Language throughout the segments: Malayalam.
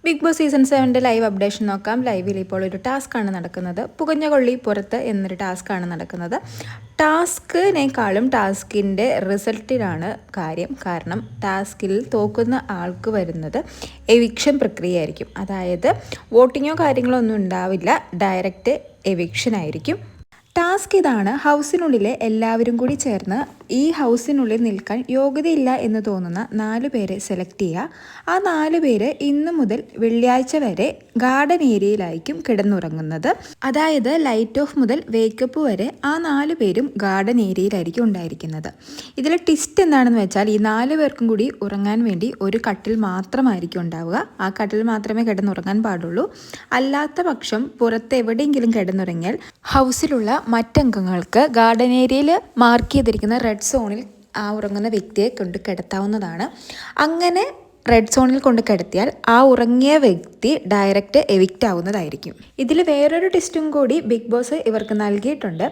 Big Boss season 7 live updation നോക്കാം. ലൈവിൽ ഇപ്പോൾ ഒരു ടാസ്ക് ആണ് നടക്കുന്നത്. പുകഞ്ഞ കൊള്ളി പുറത്ത് എന്നൊരു ടാസ്ക് ആണ് നടക്കുന്നത്. ടാസ്കിനേക്കാളും ടാസ്കിൻ്റെ റിസൾട്ടിലാണ് കാര്യം. കാരണം ടാസ്കിൽ തോക്കുന്ന ആൾക്ക് വരുന്നത് എവിക്ഷൻ പ്രക്രിയ ആയിരിക്കും. അതായത് വോട്ടിങ്ങോ കാര്യങ്ങളോ ഒന്നും ഉണ്ടാവില്ല, ഡയറക്റ്റ് എവിക്ഷൻ ആയിരിക്കും. ടാസ്ക് ഇതാണ്: ഹൗസിനുള്ളിലെ എല്ലാവരും കൂടി ചേർന്ന് ഈ ഹൗസിനുള്ളിൽ നിൽക്കാൻ യോഗ്യതയില്ല എന്ന് തോന്നുന്ന 4 പേരെ സെലക്ട് ചെയ്യുക. ആ 4 പേര് ഇന്ന് മുതൽ വെള്ളിയാഴ്ച വരെ ഗാർഡൻ ഏരിയയിലായിരിക്കും കിടന്നുറങ്ങുന്നത്. അതായത് ലൈറ്റ് ഓഫ് മുതൽ വേക്കപ്പ് വരെ ആ 4 പേരും ഗാർഡൻ ഏരിയയിലായിരിക്കും ഉണ്ടായിരിക്കുന്നത്. ഇതിൽ ട്വിസ്റ്റ് എന്താണെന്ന് വെച്ചാൽ ഈ 4 പേർക്കും കൂടി ഉറങ്ങാൻ വേണ്ടി ഒരു കട്ടിൽ മാത്രമായിരിക്കും ഉണ്ടാവുക. ആ കട്ടിൽ മാത്രമേ കിടന്നുറങ്ങാൻ പാടുള്ളൂ. അല്ലാത്ത പക്ഷം പുറത്ത് എവിടെയെങ്കിലും കിടന്നുറങ്ങിയാൽ ഹൗസിലുള്ള മറ്റംഗങ്ങൾക്ക് ഗാർഡൻ ഏരിയയിൽ മാർക്ക് ചെയ്തിരിക്കുന്ന റെഡ് സോണിൽ ആ ഉറങ്ങുന്ന വ്യക്തിയെ കൊണ്ട് കിടത്താവുന്നതാണ്. അങ്ങനെ റെഡ് സോണിൽ കൊണ്ട് കിടത്തിയാൽ ആ ഉറങ്ങിയ വ്യക്തി ഡയറക്റ്റ് എവിക്റ്റ് ആവുന്നതായിരിക്കും. ഇതിൽ വേറൊരു ടിസ്റ്റും കൂടി ബിഗ് ബോസ് ഇവർക്ക് നൽകിയിട്ടുണ്ട്.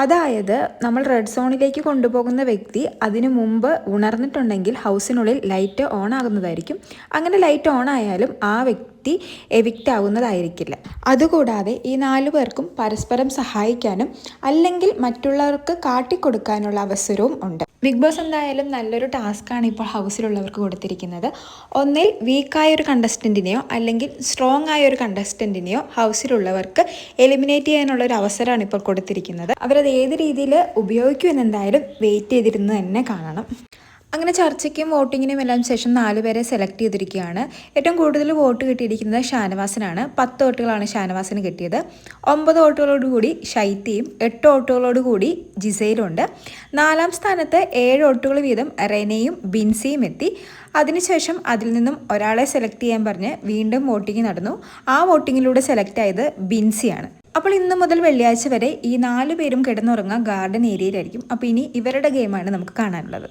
അതായത് നമ്മൾ റെഡ് സോണിലേക്ക് കൊണ്ടുപോകുന്ന വ്യക്തി അതിനു മുമ്പ് ഉണർന്നിട്ടുണ്ടെങ്കിൽ ഹൗസിനുള്ളിൽ ലൈറ്റ് ഓൺ ആകുന്നതായിരിക്കും. അങ്ങനെ ലൈറ്റ് ഓൺ ആയാലും ആ വ്യക്തി എവിക്റ്റ് ആവുന്നതായിരിക്കില്ല. അതുകൂടാതെ ഈ 4 പേർക്കും പരസ്പരം സഹായിക്കാനും അല്ലെങ്കിൽ മറ്റുള്ളവർക്ക് കാട്ടിക്കൊടുക്കാനുള്ള അവസരവും ഉണ്ട്. ബിഗ് ബോസ് എന്തായാലും നല്ലൊരു ടാസ്ക്കാണ് ഇപ്പോൾ ഹൗസിലുള്ളവർക്ക് കൊടുത്തിരിക്കുന്നത്. ഒന്നിൽ വീക്കായ ഒരു കണ്ടസ്റ്റൻറ്റിനെയോ അല്ലെങ്കിൽ സ്ട്രോങ് ആയ ഒരു കണ്ടസ്റ്റൻറ്റിനെയോ ഹൗസിലുള്ളവർക്ക് എലിമിനേറ്റ് ചെയ്യാനുള്ളൊരു അവസരമാണ് ഇപ്പോൾ കൊടുത്തിരിക്കുന്നത്. അവരത് ഏത് രീതിയിൽ ഉപയോഗിക്കുമെന്ന് എന്തായാലും വെയിറ്റ് ചെയ്തിരുന്ന് തന്നെ കാണണം. അങ്ങനെ ചർച്ചയ്ക്കും വോട്ടിങ്ങിനും എല്ലാം ശേഷം 4 പേരെ സെലക്ട് ചെയ്തിരിക്കുകയാണ്. ഏറ്റവും കൂടുതൽ വോട്ട് കിട്ടിയിരിക്കുന്നത് ഷാനവാസിനാണ്. 10 വോട്ടുകളാണ് ഷാനവാസിന് കിട്ടിയത്. 9 വോട്ടുകളോടുകൂടി ഷൈത്തിയും 8 വോട്ടുകളോടുകൂടി ജിസയിലുണ്ട്. 4ാം സ്ഥാനത്ത് 7 വോട്ടുകൾ വീതം റെനയും ബിൻസിയും എത്തി. അതിനുശേഷം അതിൽ നിന്നും ഒരാളെ സെലക്ട് ചെയ്യാൻ പറഞ്ഞ് വീണ്ടും വോട്ടിംഗ് നടന്നു. ആ വോട്ടിങ്ങിലൂടെ സെലക്ട് ആയത് ബിൻസിയാണ്. അപ്പോൾ ഇന്ന് മുതൽ വെള്ളിയാഴ്ച വരെ ഈ 4 പേരും കിടന്നുറങ്ങുക ഗാർഡൻ ഏരിയയിലായിരിക്കും. അപ്പോൾ ഇനി ഇവരുടെ ഗെയിമാണ് നമുക്ക് കാണാനുള്ളത്.